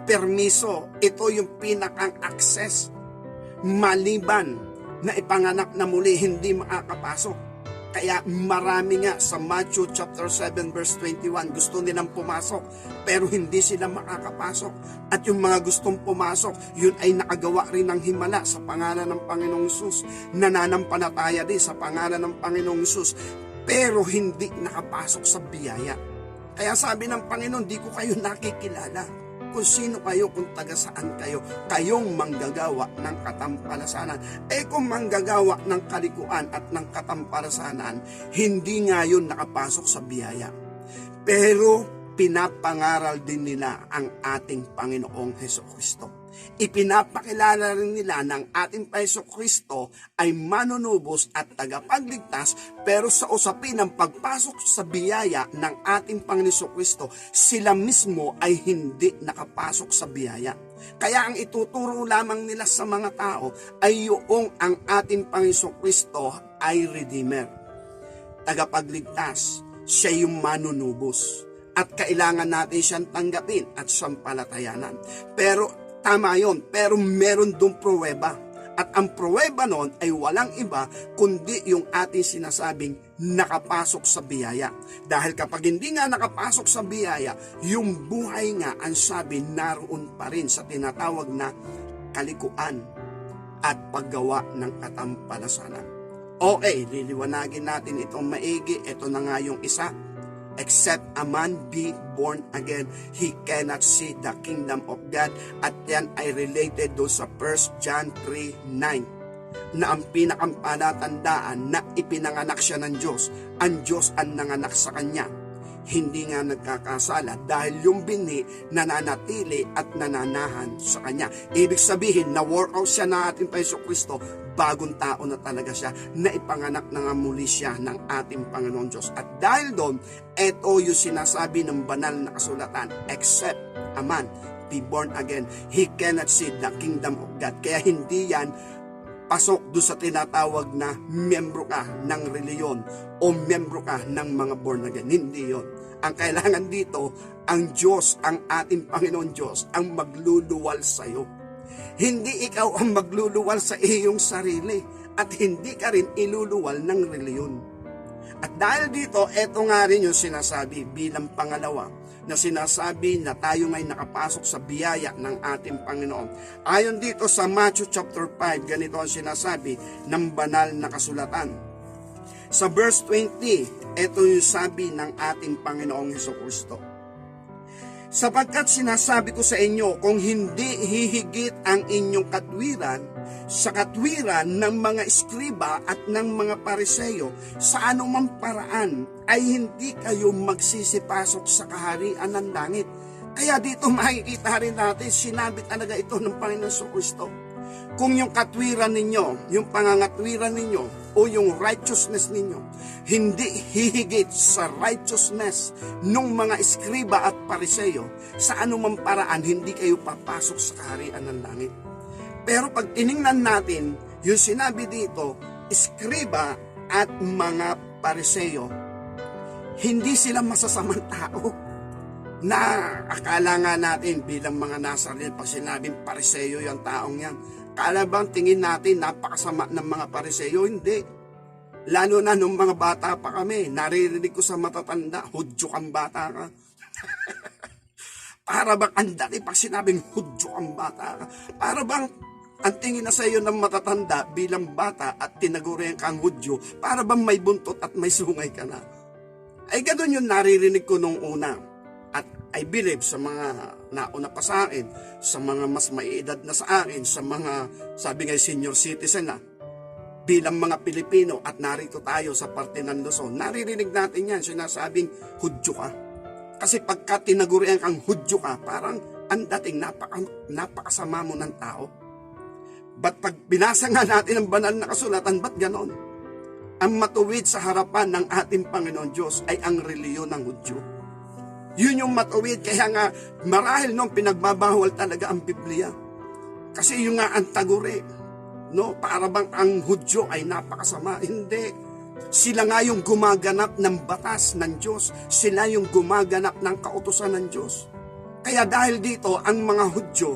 S1: permiso, ito yung pinakang access. Maliban na ipanganak na muli, hindi makakapasok. Kaya marami nga sa Matthew chapter 7 verse 21, gusto nilang pumasok pero hindi sila makakapasok. At yung mga gustong pumasok, yun ay nakagawa rin ng himala sa pangalan ng Panginoong Hesus, nananampalataya din sa pangalan ng Panginoong Hesus, pero hindi nakapasok sa biyaya. Kaya sabi ng Panginoon, di ko kayo nakikilala. Kung sino kayo, kung taga saan kayo, kayong manggagawa ng katampalasanan. Kung manggagawa ng kalikuan at ng katampalasanan, hindi nga yun nakapasok sa biyaya. Pero pinapangaral din nila ang ating Panginoong Hesukristo. Ipinapakilala rin nila ng ating Hesukristo ay manunubos at tagapagligtas, pero sa usapin ng pagpasok sa biyaya ng ating Panginoong Hesukristo, sila mismo ay hindi nakapasok sa biyaya. Kaya ang ituturo lamang nila sa mga tao ay yung ang ating Panginoong Hesukristo ay Redeemer, tagapagligtas, siya yung manunubos. At kailangan natin siyang tanggapin at sampalatayanan. Pero tama yun, pero meron dong pruweba. At ang pruweba nun ay walang iba kundi yung ating sinasabing nakapasok sa biyaya. Dahil kapag hindi nga nakapasok sa biyaya, yung buhay nga ang sabi naroon pa rin sa tinatawag na kalikuan at paggawa ng katampalasanan. Okay, liliwanagin natin itong maigi. Ito na nga yung isa. except a man be born again, he cannot see the kingdom of God. At yan ay related doon sa 1 John 3:9, na ang pinakampalatandaan na ipinanganak siya ng Diyos, ang Diyos ang nanganak sa kanya. Hindi nga nagkakasala dahil yung binhi nananatili at nananahan sa kanya. Ibig sabihin, na-work out siya na ating Panginoong Kristo, bagong tao na talaga siya, na ipanganak na nga muli siya ng ating Panginoon Diyos. At dahil doon, ito yung sinasabi ng banal na kasulatan, except a man be born again, he cannot see the kingdom of God. Kaya hindi yan pasok doon sa tinatawag na miyembro ka ng reliyon o miyembro ka ng mga born again. Hindi yon. Ang kailangan dito, ang Diyos, ang ating Panginoon Diyos, ang magluluwal sa iyo. Hindi ikaw ang magluluwal sa iyong sarili at hindi ka rin iluluwal ng reliyon. At dahil dito, eto nga rin yung sinasabi bilang pangalawa, na sinasabi na tayo ngay nakapasok sa biyaya ng ating Panginoon. Ayon dito sa Matthew chapter 5, ganito ang sinasabi ng banal na kasulatan. Sa verse 20, ito yung sabi ng ating Panginoong Hesukristo. Sapagkat sinasabi ko sa inyo, kung hindi hihigit ang inyong katwiran sa katwiran ng mga eskriba at ng mga pariseyo, sa anumang paraan ay hindi kayo magsisipasok sa kaharian ng langit. Kaya dito makikita rin natin, sinabi talaga ito ng Panginoon Jesucristo. Kung yung katwiran ninyo, yung pangangatwiran ninyo, o yung righteousness ninyo, hindi hihigit sa righteousness ng mga eskriba at pariseyo, sa anumang paraan, hindi kayo papasok sa kaharian ng langit. Pero pag tiningnan natin, yung sinabi dito, eskriba at mga pariseyo, hindi sila masasamang tao. Na akala nga natin bilang mga Nazarene, pag sinabing pariseyo yung taong yan, kala bang tingin natin napakasama ng mga pariseyo? Hindi. Lalo na nung mga bata pa kami, naririnig ko sa matatanda, Hudyo kang bata ka. Para bang ang dati pag sinabing Hudyo kang bata ka, para bang ang tingin na sa iyo ng matatanda bilang bata at tinagurihan kang Hudyo, para bang may buntot at may sungay ka na. Ay ganun yung naririnig ko nung una. At I believe sa mga nauna pa sa akin, sa mga mas may edad na sa akin, sa mga, sabi nga senior citizen na, bilang mga Pilipino at narito tayo sa parte ng Luzon, naririnig natin yan, sinasabing Hudyo ka. Kasi pagka tinagurian kang Hudyo ka, parang ang dating napakasama mo ng tao. Ba't pag binasa nga natin ang banal na kasulatan, ba't ganon? Ang matuwid sa harapan ng ating Panginoon Diyos ay ang reliyon ng Hudyo. Yun yung matuwid, kaya nga marahil nung pinagbabawal talaga ang Biblia. Kasi yung nga ang taguri, no, para bang ang Hudyo ay napakasama. Hindi. Sila nga yung gumaganap ng batas ng Diyos. Sila yung gumaganap ng kautusan ng Diyos. Kaya dahil dito, ang mga Hudyo,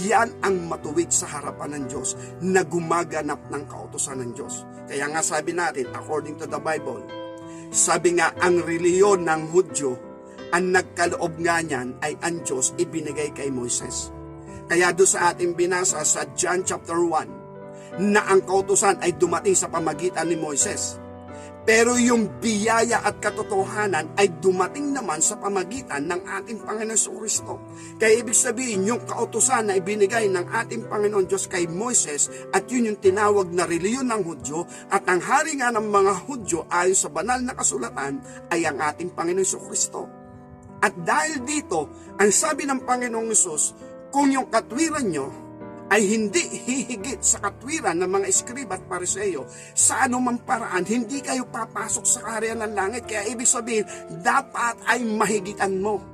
S1: yan ang matuwid sa harapan ng Diyos na gumaganap ng kautusan ng Diyos. Kaya nga sabi natin, according to the Bible, sabi nga ang reliyon ng Hudyo, ang nagkaloob nga niyan ay ang Diyos ibinigay kay Moises. Kaya doon sa ating binasa sa John chapter 1, na ang kautusan ay dumating sa pamagitan ni Moises. Pero yung biyaya at katotohanan ay dumating naman sa pamagitan ng ating Panginoon Jesucristo. Kaya ibig sabihin, yung kautusan na ibinigay ng ating Panginoon Diyos kay Moises, at yun yung tinawag na reliyon ng Hudyo, at ang hari nga ng mga Hudyo ayon sa banal na kasulatan ay ang ating Panginoon Jesucristo. At dahil dito, ang sabi ng Panginoong Hesus, kung yung katwiran nyo ay hindi hihigit sa katwiran ng mga eskriba at pariseyo, sa anumang paraan, hindi kayo papasok sa kaharian ng langit. Kaya ibig sabihin, dapat ay mahigitan mo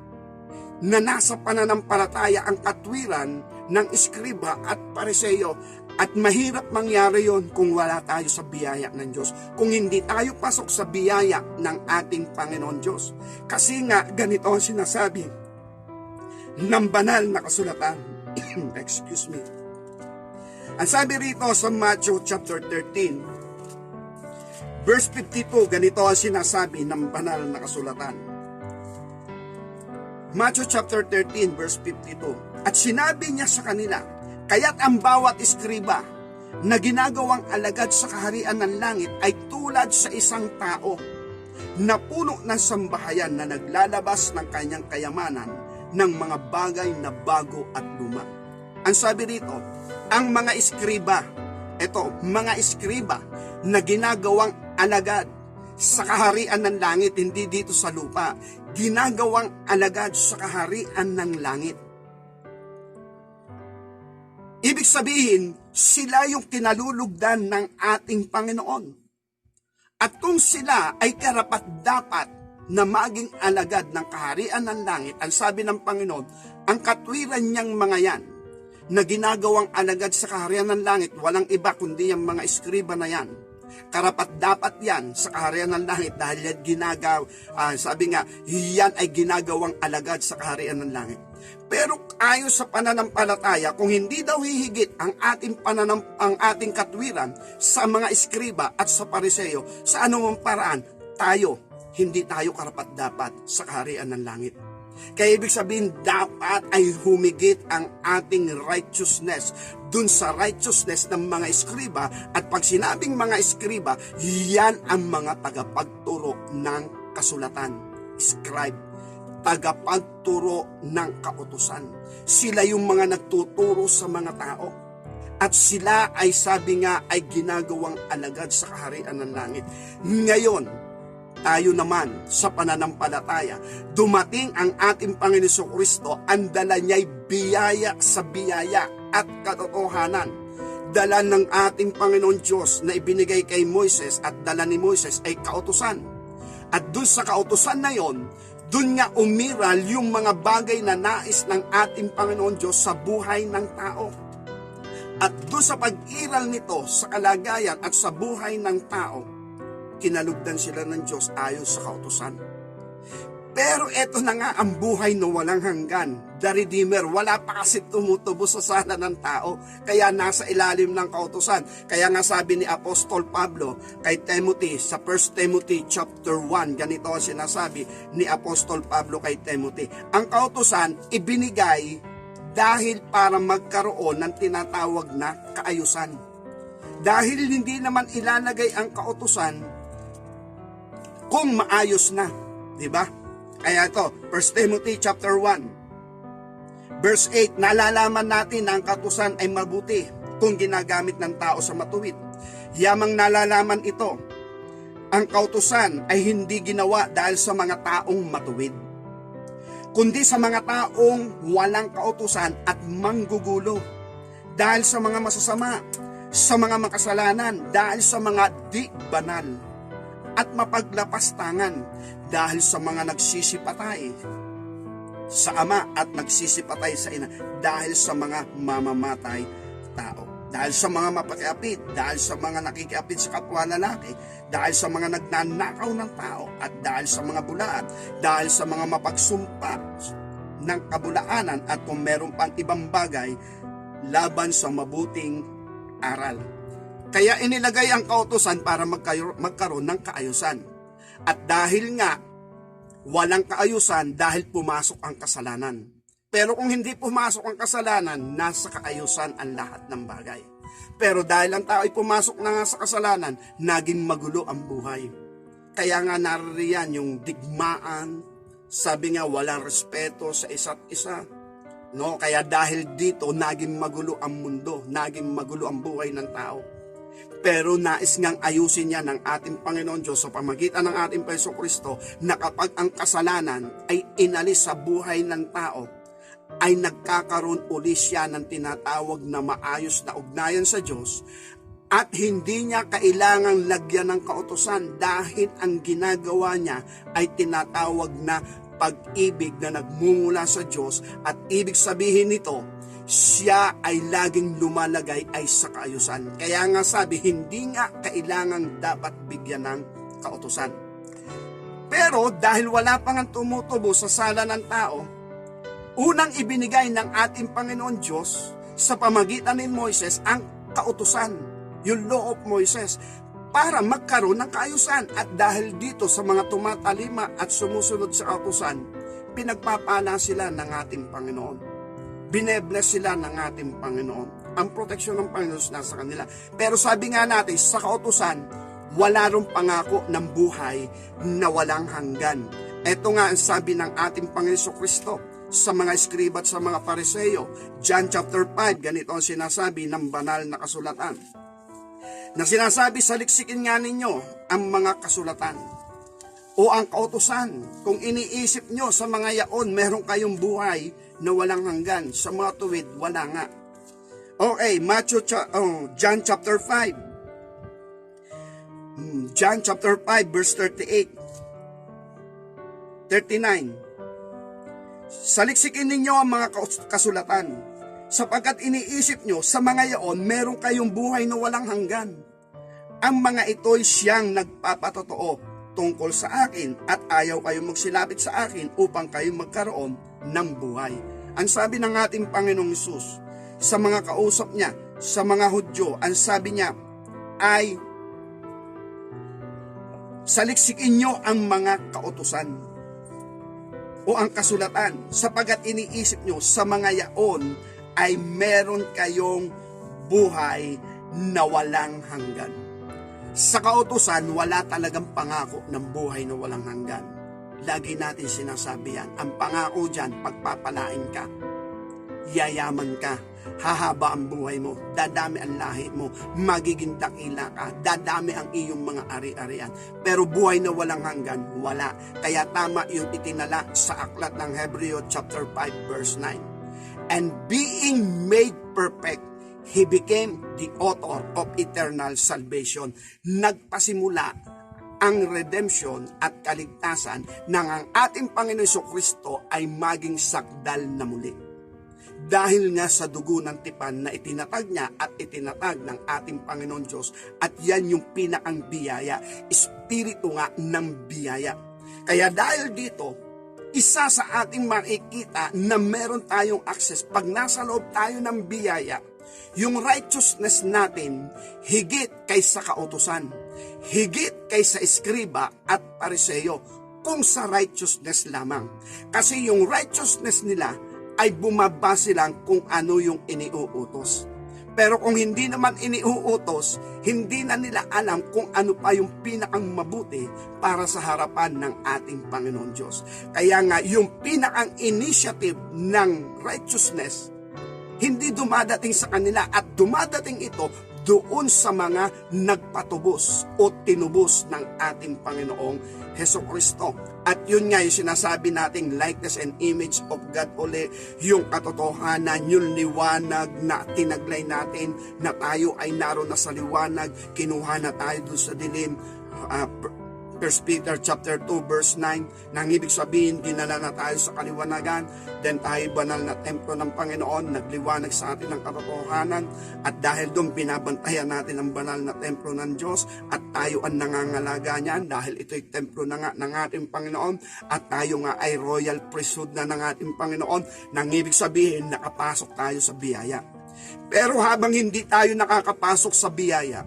S1: na nasa pananampalataya ang katwiran ng eskriba at pariseyo. At mahirap mangyari yon kung wala tayo sa biyaya ng Diyos. Kung hindi tayo pasok sa biyaya ng ating Panginoon Diyos. Kasi nga, ganito ang sinasabi ng banal na kasulatan. Excuse me. Ang sabi rito sa Matthew chapter 13, verse 52, ganito ang sinasabi ng banal na kasulatan. Matthew chapter 13, verse 52. At sinabi niya sa kanila, kaya't ang bawat eskriba na ginagawang alagad sa kaharian ng langit ay tulad sa isang tao na puno ng sambahayan na naglalabas ng kanyang kayamanan ng mga bagay na bago at luma. Ang sabi rito, ang mga eskriba, mga eskriba na ginagawang alagad sa kaharian ng langit, hindi dito sa lupa, ginagawang alagad sa kaharian ng langit. Ibig sabihin, sila yung kinalulugdan ng ating Panginoon. At kung sila ay karapat-dapat na maging alagad ng kaharian ng langit, ang sabi ng Panginoon, ang katwiran niyang mga yan, na ginagawang alagad sa kaharian ng langit, walang iba kundi yung mga eskriba na yan. Karapat-dapat yan sa kaharian ng langit dahil sabi nga, yan ay ginagawang alagad sa kaharian ng langit. Pero ayon sa pananampalataya, kung hindi daw hihigit ang ating katwiran sa mga eskriba at sa pariseo, sa anumang paraan, hindi tayo karapat-dapat sa kaharian ng langit. Kaya ibig sabihin, dapat ay humigit ang ating righteousness dun sa righteousness ng mga eskriba. At pag sinabing mga eskriba, yan ang mga tagapagturo ng kasulatan. Scribe, tagapagturo ng kautusan. Sila yung mga nagtuturo sa mga tao. At sila ay sabi nga ay ginagawang alagad sa kaharian ng langit. Ngayon, tayo naman sa pananampalataya, dumating ang ating Panginoon Kristo, ang dala niya'y biyaya sa biyaya at katotohanan. Dala ng ating Panginoon Diyos na ibinigay kay Moises at dala ni Moises ay kautusan. At dun sa kautusan na yon, dun nga umiral yung mga bagay na nais ng ating Panginoon Diyos sa buhay ng tao. At dun sa pag-iral nito sa kalagayan at sa buhay ng tao, kinalugdan sila ng Diyos ayon sa kautusan. Pero eto na nga ang buhay na walang hanggan. The Redeemer, wala pa kasi tumutubo sa sala ng tao, kaya nasa ilalim ng kautusan. Kaya nga sabi ni Apostol Pablo kay Timothy sa 1 Timothy chapter 1, ganito ang sinasabi ni Apostol Pablo kay Timothy. Ang kautusan ibinigay dahil para magkaroon ng tinatawag na kaayusan. Dahil hindi naman ilalagay ang kautusan kung maayos na, di ba? Kaya ito, 1 Timothy chapter 1, verse 8, nalalaman natin na ang kautusan ay mabuti kung ginagamit ng tao sa matuwid. Yamang nalalaman ito, ang kautusan ay hindi ginawa dahil sa mga taong matuwid, kundi sa mga taong walang kautusan at manggugulo, dahil sa mga masasama, sa mga makasalanan, dahil sa mga di banal, at mapaglapastangan dahil sa mga nagsisipatay sa ama at nagsisipatay sa ina, dahil sa mga mamamatay tao, dahil sa mga mapakiapit, dahil sa mga nakikiapit sa kapwa lalaki, dahil sa mga nagnanakaw ng tao, at dahil sa mga bulaan, dahil sa mga mapagsumpa ng kabulaanan, at kung meron pang ibang bagay laban sa mabuting aral. Kaya inilagay ang kautusan para magkaroon ng kaayusan. At dahil nga, walang kaayusan dahil pumasok ang kasalanan. Pero kung hindi pumasok ang kasalanan, nasa kaayusan ang lahat ng bagay. Pero dahil ang tao ay pumasok na nga sa kasalanan, naging magulo ang buhay. Kaya nga naririyan yung digmaan, sabi nga walang respeto sa isa't isa. No, kaya dahil dito, naging magulo ang mundo, naging magulo ang buhay ng tao. Pero nais ngang ayusin niya ng ating Panginoon Diyos sa pamagitan ng ating Panginoon Kristo, na kapag ang kasalanan ay inalis sa buhay ng tao, ay nagkakaroon uli siya ng tinatawag na maayos na ugnayan sa Diyos, at hindi niya kailangang lagyan ng kautusan dahil ang ginagawa niya ay tinatawag na pag-ibig na nagmumula sa Diyos. At ibig sabihin nito, siya ay laging lumalagay ay sa kaayusan. Kaya nga sabi, hindi nga kailangang dapat bigyan ng kautusan. Pero dahil wala pang tumutubo sa sala ng tao, unang ibinigay ng ating Panginoon Diyos sa pamagitan ni Moises ang kautusan, yung law of Moises, para magkaroon ng kaayusan. At dahil dito sa mga tumatalima at sumusunod sa kautusan, pinagpapala sila ng ating Panginoon. Binebless sila ng ating Panginoon. Ang proteksyon ng Panginoon nasa kanila. Pero sabi nga natin, sa kautusan, wala rong pangako ng buhay na walang hanggan. Ito nga ang sabi ng ating Panginoon Kristo sa mga eskriba at sa mga Pariseo. John chapter 5, ganito ang sinasabi ng banal na kasulatan. Na sinasabi, saliksikin nga ninyo ang mga kasulatan o ang kautusan. Kung iniisip nyo sa mga yaon, meron kayong buhay na walang hanggan. Sa mga tuwid, wala nga. Okay, John chapter 5. John chapter 5 verse 38. 39. Saliksikin ninyo ang mga kasulatan, sapagkat iniisip nyo sa mga yaon meron kayong buhay na walang hanggan. Ang mga ito'y siyang nagpapatotoo tungkol sa akin at ayaw kayong magsilapit sa akin upang kayo magkaroon ng buhay. Ang sabi ng ating Panginoong Hesus sa mga kausap niya, sa mga Hudyo, ang sabi niya ay saliksikin nyo ang mga kautusan o ang kasulatan, sapagkat iniisip nyo sa mga yaon ay meron kayong buhay na walang hanggan. Sa kautusan, wala talagang pangako ng buhay na walang hanggan. Lagi natin sinasabi yan. Ang pangako dyan, pagpapalain ka, yayaman ka, hahaba ang buhay mo, dadami ang lahi mo, magiging dakila ka, dadami ang iyong mga ari-arian. Pero buhay na walang hanggan, wala. Kaya tama yung itinala sa aklat ng Hebreo chapter 5 verse 9. And being made perfect, He became the author of eternal salvation. Nagpasimula ang redemption at kaligtasan ng ang ating Panginoon Kristo ay maging sakdal na muli. Dahil nga sa dugo ng tipan na itinatag niya at itinatag ng ating Panginoon Diyos, at yan yung pinakang biyaya, espiritu nga ng biyaya. Kaya dahil dito, isa sa ating makikita na meron tayong access pag nasa loob tayo ng biyaya, yung righteousness natin higit kaysa kautusan, higit kaysa eskriba at pariseo, kung sa righteousness lamang. Kasi yung righteousness nila ay bumabase lang kung ano yung iniuutos. Pero kung hindi naman iniuutos, hindi na nila alam kung ano pa yung pinakang mabuti para sa harapan ng ating Panginoon Diyos. Kaya nga, yung pinakang initiative ng righteousness, hindi dumadating sa kanila at dumadating ito doon sa mga nagpatubos o tinubos ng ating Panginoong Hesukristo. At yun nga yung sinasabi nating likeness and image of God uli, yung katotohanan, yung liwanag na tinaglay natin na tayo ay naroon na sa liwanag, kinuha na tayo doon sa dilim. 1 Peter chapter 2 verse 9, nang ibig sabihin dinala na tayo sa kaliwanagan, then tayo banal na templo ng Panginoon, nagliwanag sa atin ng katotohanan, at dahil doon binabantayan natin ang banal na templo ng Diyos, at tayo ang nangangalaga niyan dahil ito'y templo na nga ng ating Panginoon, at tayo nga ay royal priesthood na ng ating Panginoon, nang ibig sabihin nakapasok tayo sa biyaya. Pero habang hindi tayo nakakapasok sa biyaya,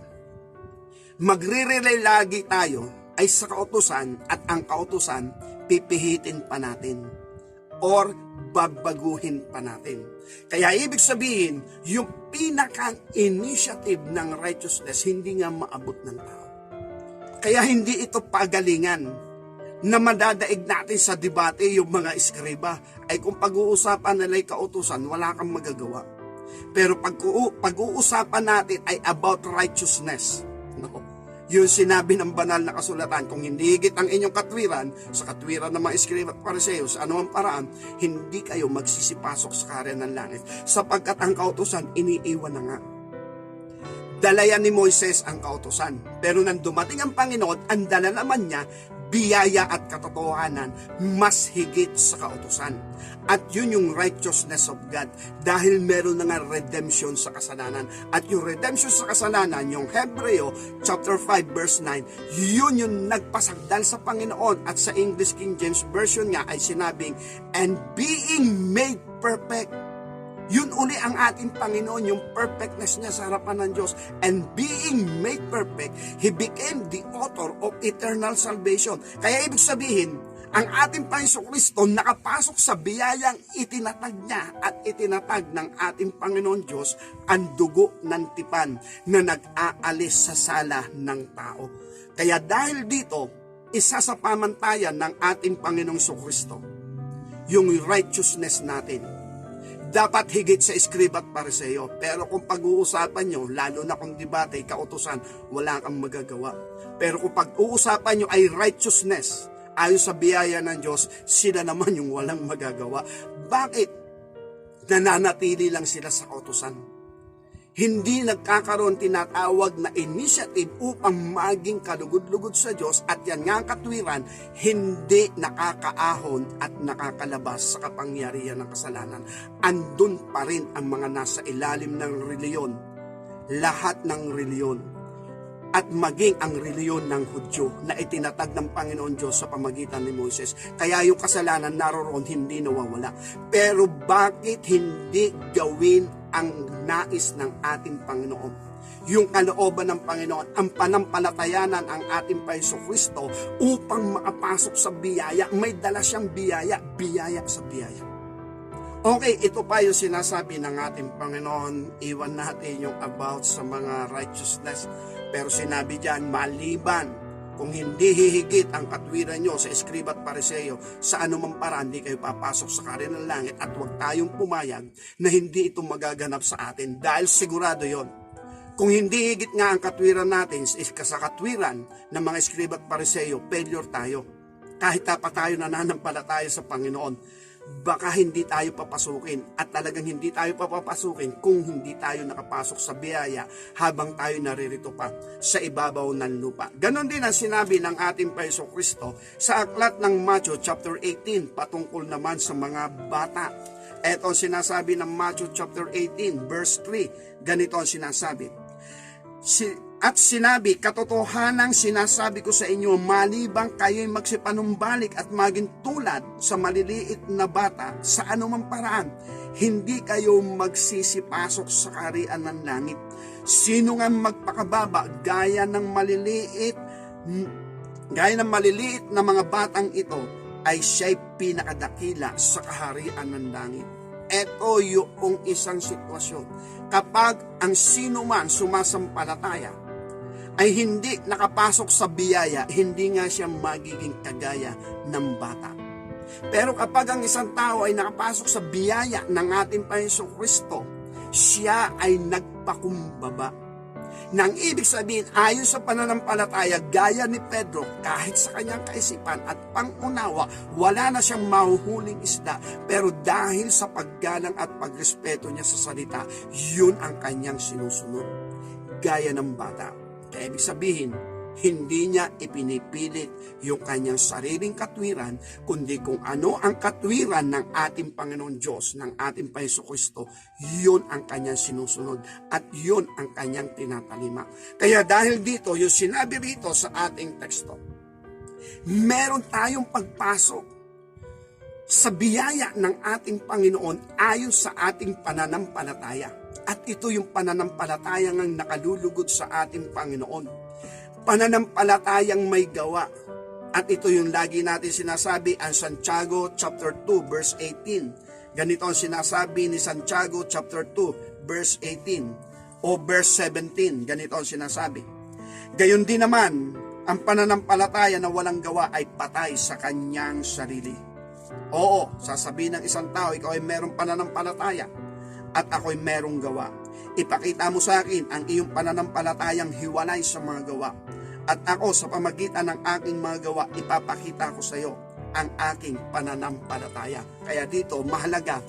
S1: magre-relay lagi tayo ay sa kautusan, at ang kautusan pipihitin pa natin or babaguhin pa natin. Kaya ibig sabihin, yung pinakang initiative ng righteousness hindi nga maabot ng tao. Kaya hindi ito pagalingan na madadaig natin sa debate yung mga eskriba. Ay kung pag-uusapan nila yung kautusan, wala kang magagawa. Pero pag-uusapan natin ay about righteousness. No? Yung sinabi ng banal na kasulatan, kung hindi higit ang inyong katwiran, sa katwiran ng mga eskriba at pariseo, sa anumang paraan, hindi kayo magsisipasok sa kaharian ng langit. Sapagkat ang kautusan, iniiwan na nga. Dalayan ni Moises ang kautusan. Pero nang dumating ang Panginoon, ang dala naman niya, biyaya at katotohanan, mas higit sa kautusan. At yun yung righteousness of God, dahil meron na nga redemption sa kasalanan. At yung redemption sa kasalanan, yung Hebreo chapter 5 verse 9, yun yung nagpasagdal sa Panginoon. At sa English King James Version nga ay sinabing, and being made perfect. Yun uli ang ating Panginoon, yung perfectness niya sa harapan ng Diyos. And being made perfect, He became the author of eternal salvation. Kaya ibig sabihin, Ang ating Panginoong Kristo nakapasok sa biyayang itinatag niya at itinatag ng ating Panginoon Diyos ang dugo ng tipan na nag-aalis sa sala ng tao. Kaya dahil dito, isa sa pamantayan ng ating Panginoong Kristo, yung righteousness natin. Dapat higit sa Eskriba at Pariseo. Pero kung pag-uusapan nyo, lalo na kung debate, kautusan, wala kang magagawa. Pero kung pag-uusapan nyo ay righteousness, ayon sa biyaya ng Diyos, sila naman yung walang magagawa. Bakit? Nananatili lang sila sa kautusan. Hindi nagkakaroon tinatawag na initiative upang maging kalugod-lugod sa Diyos, at yan nga ang katwiran, hindi nakakaahon at nakakalabas sa kapangyarihan ng kasalanan. Andun pa rin ang mga nasa ilalim ng reliyon, lahat ng reliyon, at maging ang reliyon ng Hudyo na itinatag ng Panginoon Diyos sa pamagitan ni Moises. Kaya yung kasalanan naroon hindi nawawala. Pero bakit hindi gawin ang nais ng ating Panginoon? Yung kalooban ng Panginoon, ang panampalatayanan ang ating Panginoon Kristo upang makapasok sa biyaya. May dala siyang biyaya, biyaya sa biyaya. Okay, ito pa yung sinasabi ng ating Panginoon. Iwan natin yung about sa mga righteousness. Pero sinabi diyan, maliban kung hindi hihigit ang katwiran nyo sa Eskriba at Pariseo, sa anumang paraan di kayo papasok sa Kaharian ng Langit, at huwag tayong pumayag na hindi ito magaganap sa atin, dahil sigurado yon. Kung hindi higit nga ang katwiran natin sa katwiran ng mga Eskriba at Pariseo, failure tayo. Kahit tapat tayo nananampalataya sa Panginoon, baka hindi tayo papasukin, at talagang hindi tayo papapasukin kung hindi tayo nakapasok sa biyaya habang tayo naririto pa sa ibabaw ng lupa. Ganon din ang sinabi ng ating Panginoong Kristo sa aklat ng Matthew chapter 18 patungkol naman sa mga bata. Ito ang sinasabi ng Matthew chapter 18 verse 3. Ganito ang sinasabi. At sinabi, katotohanang sinasabi ko sa inyo, malibang kayo'y magsipanumbalik at maging tulad sa maliliit na bata sa anumang paraan, hindi kayo magsisipasok sa Kaharian ng Langit. Sino nga magpakababa gaya ng maliliit na mga batang ito, ay siya'y pinakadakila sa Kaharian ng Langit. Ito yung isang sitwasyon. Kapag ang sino man sumasampalataya ay hindi nakapasok sa biyaya, hindi nga siya magiging kagaya ng bata. Pero kapag ang isang tao ay nakapasok sa biyaya ng ating Panginoong Kristo, siya ay nagpakumbaba. Nang ibig sabihin, ayon sa pananampalataya, gaya ni Pedro, kahit sa kanyang kaisipan at pangunawa, wala na siyang mahuhuling isda. Pero dahil sa paggalang at pagrespeto niya sa salita, yun ang kanyang sinusunod. Gaya ng bata. Kaya ibig sabihin, hindi niya ipinipilit yung kanyang sariling katwiran, kundi kung ano ang katwiran ng ating Panginoon Diyos, ng ating Panginoon Kristo, yun ang kanyang sinusunod at yun ang kanyang tinatalima. Kaya dahil dito, yung sinabi rito sa ating teksto, meron tayong pagpasok sa biyaya ng ating Panginoon ayon sa ating pananampalataya. At ito yung pananampalatayang ang nakalulugod sa ating Panginoon. Pananampalatayang may gawa. At ito yung lagi natin sinasabi ang Santiago chapter 2 verse 18. Ganito ang sinasabi ni Santiago chapter 2 verse 18 o verse 17. Ganito ang sinasabi. Gayon din naman, ang pananampalataya na walang gawa ay patay sa kanyang sarili. Oo, sasabihin ng isang tao, ikaw ay merong pananampalataya at ako'y merong gawa. Ipakita mo sa akin ang iyong pananampalatayang hiwalay sa mga gawa. At ako sa pamagitan ng aking mga gawa, ipapakita ko sa iyo ang aking pananampalataya. Kaya dito, mahalaga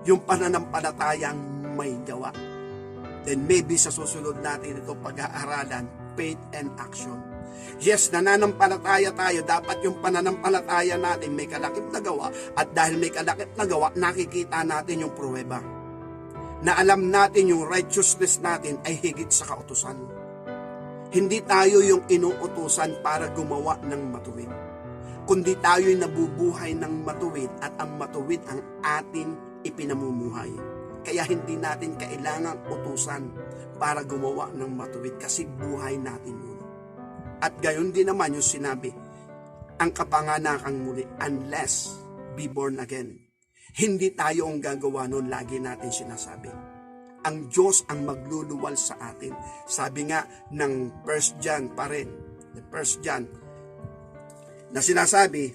S1: yung pananampalatayang may gawa. Then maybe sa susunod natin ito pag-aaralan, faith and action. Yes, nananampalataya tayo. Dapat yung pananampalataya natin may kalakip na gawa. At dahil may kalakip na gawa, nakikita natin yung pruweba. Na alam natin yung righteousness natin ay higit sa kautusan. Hindi tayo yung inuutusan para gumawa ng matuwid. Kundi tayo'y nabubuhay ng matuwid at ang matuwid ang ating ipinamumuhay. Kaya hindi natin kailangang utusan para gumawa ng matuwid kasi buhay natin yun. At gayon din naman yung sinabi, ang kapanganakang muli unless be born again. Hindi tayo ang gagawa nun, lagi natin sinasabi. Ang Diyos ang magluluwal sa atin. Sabi nga ng 1 John pa rin, the 1 John, na sinasabi,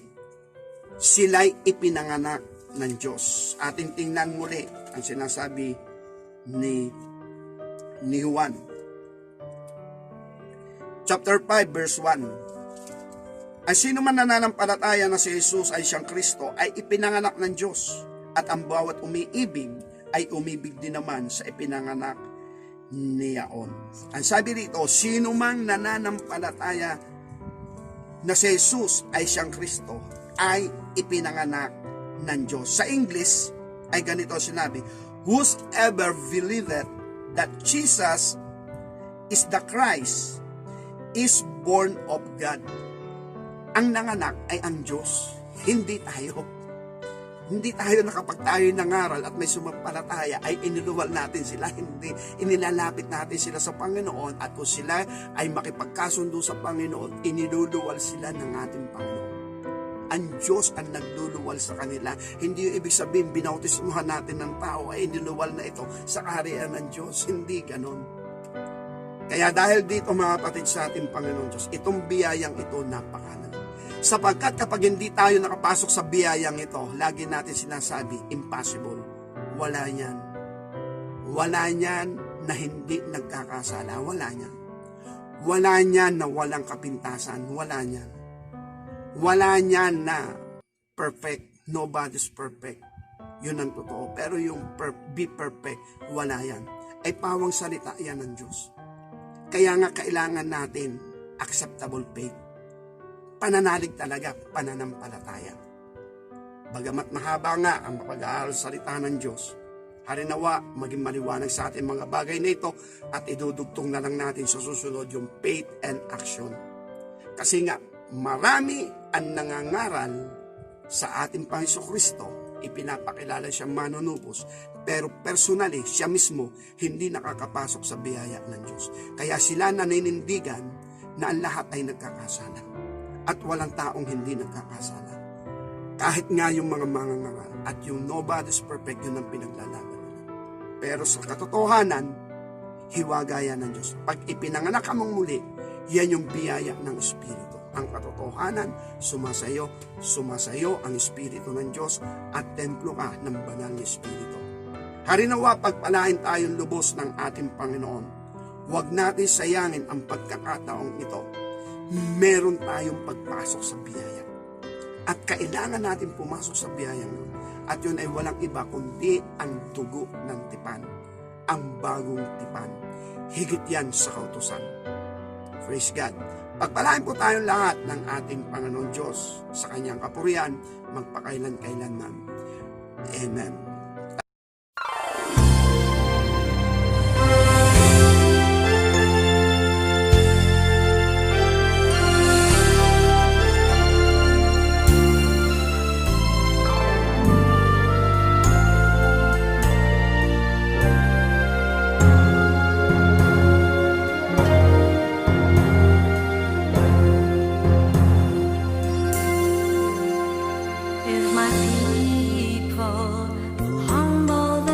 S1: sila'y ipinanganak ng Diyos. Ating tingnan muli ang sinasabi ni Juan. Chapter 5 verse 1. Ay sino man nananampalataya na si Jesus ay siyang Kristo ay ipinanganak ng Diyos, at ang bawat umiibig ay umibig din naman sa ipinanganak niyaon. Ang sabi rito, sino mang nananampalataya na si Jesus ay siyang Kristo ay ipinanganak ng Diyos. Sa English ay ganito sinabi, whosoever believeth that Jesus is the Christ is born of God. Ang nanganak ay ang Diyos, hindi tayo. Hindi tayo na kapag tayo nangaral at may sumampalataya ay iniluwal natin sila, hindi inilalapit natin sila sa Panginoon, at kung sila ay makipagkasundo sa Panginoon, iniluluwal sila ng ating Panginoon. Ang Diyos ang nagluluwal sa kanila. Hindi yung ibig sabihin binautismuhan natin ng tao ay iniluwal na ito sa kaharian ng Diyos. Hindi ganon. Kaya dahil dito mga kapatid sa ating Panginoon Diyos, itong biyayang ito napakalaga. Sapagkat kapag hindi tayo nakapasok sa biyayang ito, lagi natin sinasabi, impossible. Wala niyan. Wala niyan na hindi nagkakasala. Wala niyan. Wala niyan na walang kapintasan. Wala niyan. Wala niyan na perfect. Nobody's perfect. Yun ang totoo. Pero yung be perfect, wala yan. Ay pawang salita yan ng Diyos. Kaya nga kailangan natin acceptable faith. Pananalig talaga, pananampalataya. Bagamat mahaba nga ang pag-aaral salita ng Diyos, harinawa maging maliwanag sa ating mga bagay na ito at idudugtong na lang natin sa susunod yung faith and action. Kasi nga, marami ang nangangaral sa ating Panginoong Kristo, ipinapakilala siyang manunubos, pero personally, siya mismo hindi nakakapasok sa biyaya ng Diyos. Kaya sila naninindigan na ang lahat ay nagkakasala. At walang taong hindi nagkakasala. Kahit nga yung mga mangangaral at yung nobody's perfect, yun ang pinaglalaban nila. Pero sa katotohanan, hiwagaya ng Diyos. Pag ipinanganak ka mong muli, yan yung biyaya ng Espiritu. Ang katotohanan, sumasayo ang Espiritu ng Diyos at templo ka ng banal na Espiritu. Harinawa pagpalain tayong lubos ng ating Panginoon. Huwag natin sayangin ang pagkakataong ito. Meron tayong pagpasok sa biyaya. At kailangan natin pumasok sa biyayang yun. At yun ay walang iba kundi ang dugo ng tipan. Ang bagong tipan. Higit yan sa kautusan. Praise God. Pagpalain po tayong lahat ng ating Panginoon Diyos sa kanyang kapurihan, magpakailan-kailanman. Amen.
S2: If my people humble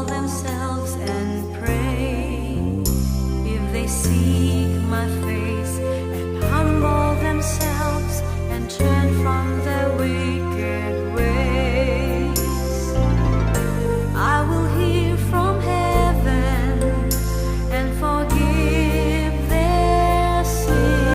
S2: themselves and pray, if they seek my face,